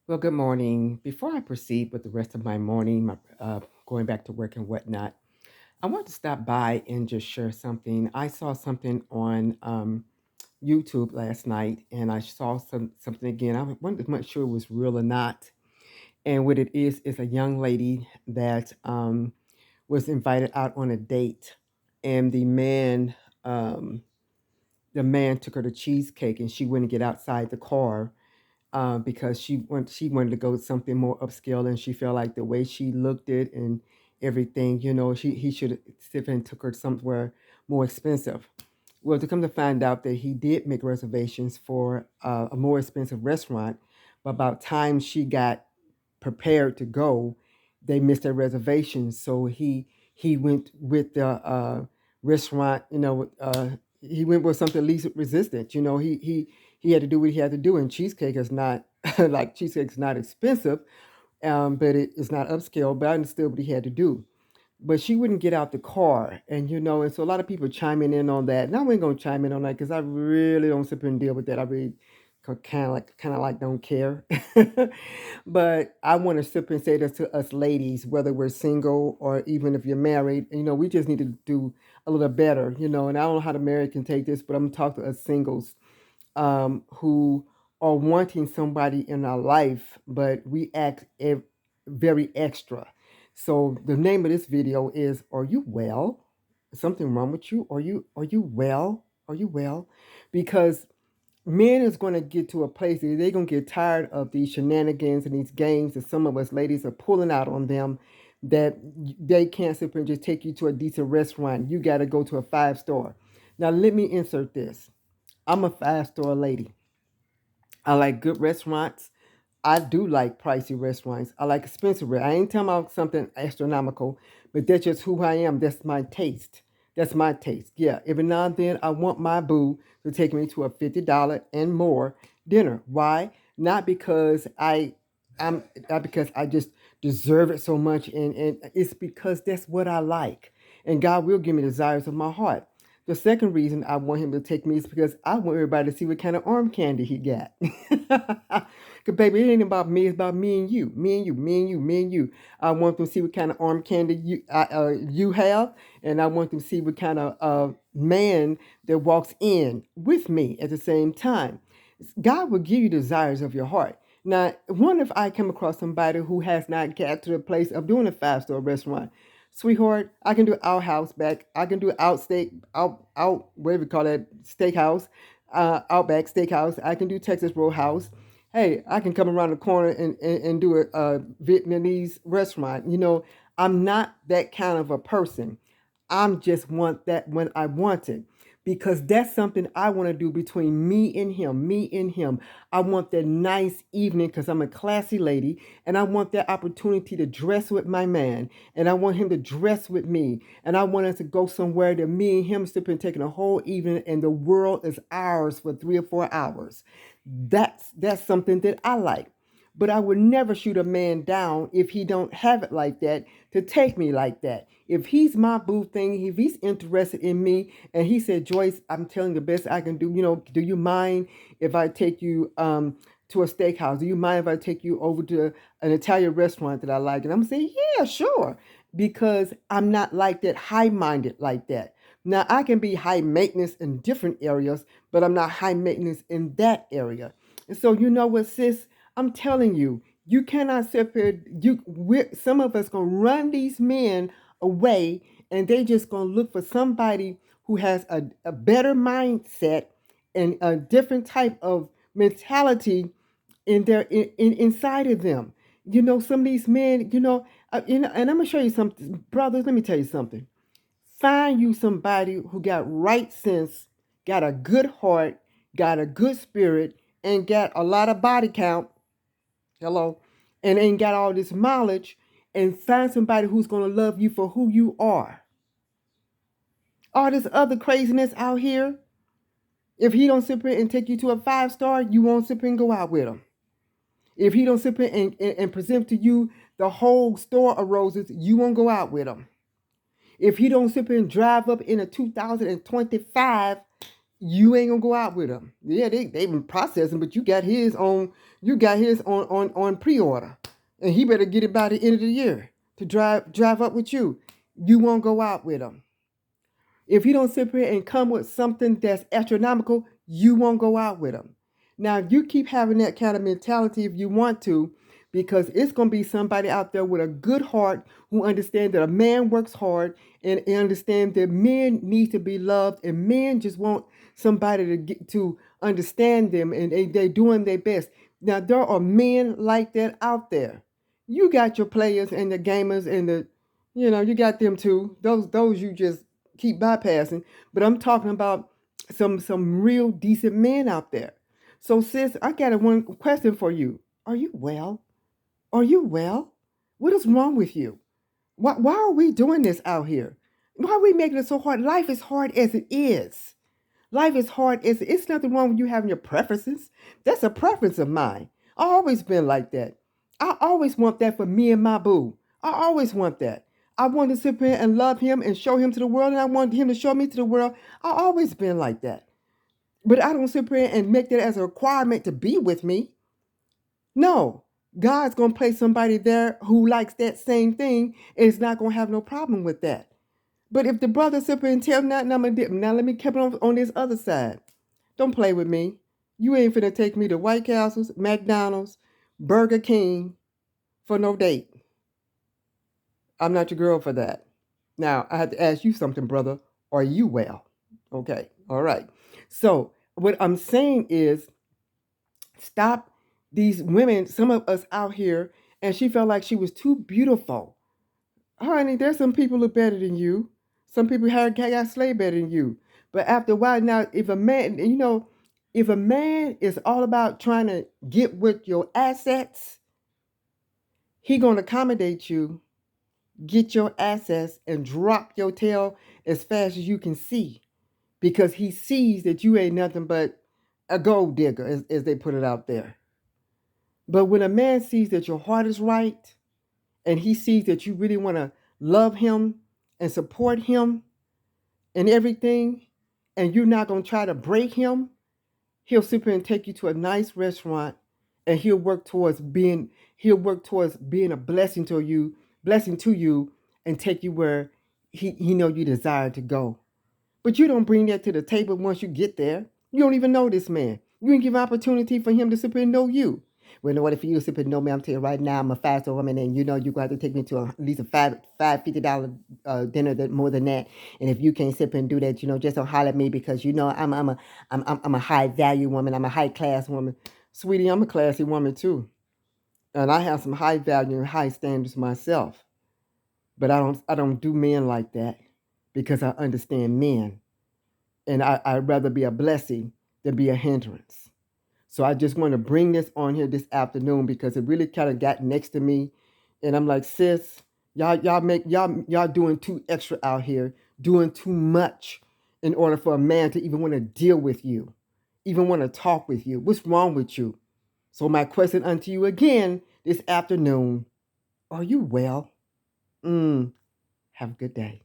Well, good morning. Before I proceed with the rest of my morning, going back to work and whatnot, I want to stop by and just share something. I saw something on YouTube last night, and I saw something again. I wasn't much sure it was real or not. And what it is a young lady that was invited out on a date, and um, the man took her to cheesecake, and she wouldn't get outside the car because she wanted to go with something more upscale, and she felt like the way she looked it and everything, he should have sit and took her somewhere more expensive. Well, to come to find out that he did make reservations for a more expensive restaurant, but about time she got prepared to go, they missed their reservations. So he went with the restaurant. He went with something least resistant. He had to do what he had to do. And cheesecake is not like cheesecake is not expensive, but it's not upscale. But I understood what he had to do. But she wouldn't get out the car, and so a lot of people chiming in on that. And I wasn't gonna chime in on that because I really don't sit here and deal with that. I really kind of like don't care. But I want to sit and say this to us ladies, whether we're single or even if you're married. We just need to do a little better. And I don't know how the married can take this, but I'm gonna talk to us singles who are wanting somebody in our life, but we act very extra. So the name of this video is "Are you well? Something wrong with you? Are you well? Are you well?" Because men is going to get to a place that they're going to get tired of these shenanigans and these games that some of us ladies are pulling out on them, that they can't simply just take you to a decent restaurant. You got to go to a five-star. Now let me insert this. I'm a five-star lady. I like good restaurants. I do like pricey restaurants. I like expensive. I ain't talking about something astronomical, but that's just who I am. That's my taste. That's my taste. Yeah. Every now and then, I want my boo to take me to a $50 and more dinner. Why? Not because I'm not because I just deserve it so much, and it's because that's what I like. And God will give me the desires of my heart. The second reason I want him to take me is because I want everybody to see what kind of arm candy he got. Because, baby, it ain't about me. It's about me and you. Me and you. Me and you. Me and you. I want them to see what kind of arm candy you have. And I want them to see what kind of man that walks in with me at the same time. God will give you desires of your heart. Now, what if I come across somebody who has not got to the place of doing a five-star restaurant? Sweetheart, I can do outhouse back. I can do out whatever you call that steakhouse, outback steakhouse. I can do Texas Roadhouse. Hey, I can come around the corner and do a Vietnamese restaurant. I'm not that kind of a person. I'm just want that when I want it, because that's something I want to do between me and him, me and him. I want that nice evening because I'm a classy lady, and I want that opportunity to dress with my man, and I want him to dress with me, and I want us to go somewhere that me and him sit and taking a whole evening, and the world is ours for 3 or 4 hours. That's something that I like. But I would never shoot a man down if he don't have it like that to take me like that. If he's my boo thing, if he's interested in me, and he said, Joyce, I'm telling you the best I can do. Do you mind if I take you to a steakhouse? Do you mind if I take you over to an Italian restaurant that I like? And I'm saying, yeah, sure, because I'm not like that, high minded like that. Now I can be high maintenance in different areas, but I'm not high maintenance in that area. And so you know what, sis? I'm telling you, you cannot sit there. Some of us gonna run these men away, and they just gonna look for somebody who has a better mindset and a different type of mentality inside of them. Some of these men. And I'm gonna show you something, brothers. Let me tell you something. Find you somebody who got right sense, got a good heart, got a good spirit, and got a lot of body count. Hello. And ain't got all this mileage, and find somebody who's going to love you for who you are. All this other craziness out here, if he don't sit here and take you to a five-star, you won't sit here and go out with him. If he don't sit here and present to you the whole store of roses, you won't go out with him. If he don't sit here and drive up in a 2025, you ain't gonna go out with him. Yeah, they been processing, but you got his on pre-order, and he better get it by the end of the year to drive up with you. You won't go out with him. If he don't sit here and come with something that's astronomical, you won't go out with him. Now you keep having that kind of mentality if you want to, because it's gonna be somebody out there with a good heart who understands that a man works hard and understand that men need to be loved, and men just want somebody to get to understand them, and they're doing their best. Now there are men like that out there. You got your players and the gamers and you got them too. Those you just keep bypassing. But I'm talking about some real decent men out there. So sis, I got one question for you. Are you well? Are you well? What is wrong with you? Why are we doing this out here? Why are we making it so hard? Life is hard as it is. Life is hard as it's nothing wrong with you having your preferences. That's a preference of mine. I always been like that. I always want that for me and my boo. I always want that. I want to sit here and love him and show him to the world, and I want him to show me to the world. I always been like that. But I don't sit here and make that as a requirement to be with me. No. God's going to place somebody there who likes that same thing and is not going to have no problem with that. But if the brother sit here and tell nothing, now let me keep it on this other side. Don't play with me. You ain't finna take me to White Castles, McDonald's, Burger King for no date. I'm not your girl for that. Now, I have to ask you something, brother. Are you well? Okay. All right. So, what I'm saying is stop these women, some of us out here, and she felt like she was too beautiful. Honey, there's some people who are better than you. Some people got slayed better than you. But after a while, now, if a man, if a man is all about trying to get with your assets, he gonna accommodate you, get your assets, and drop your tail as fast as you can see, because he sees that you ain't nothing but a gold digger, as they put it out there. But when a man sees that your heart is right, and he sees that you really want to love him and support him and everything, and you're not going to try to break him, he'll sit there and take you to a nice restaurant, and he'll work towards being a blessing to you, and take you where he know you desire to go. But you don't bring that to the table once you get there. You don't even know this man. You didn't give opportunity for him to sit there and know you. Well, in order for you to sit there and know me, I'm telling you right now, I'm a faster woman, and you're going to have to take me to at least a $50 dinner, that more than that. And if you can't sit there and do that, just don't holler at me, because I'm a high value woman. I'm a high class woman, sweetie. I'm a classy woman too, and I have some high value and high standards myself. But I don't do men like that, because I understand men, and I'd rather be a blessing than be a hindrance. So I just want to bring this on here this afternoon, because it really kind of got next to me, and I'm like, sis, y'all doing too extra out here, doing too much in order for a man to even want to deal with you, even want to talk with you. What's wrong with you? So my question unto you again this afternoon: are you well? Have a good day.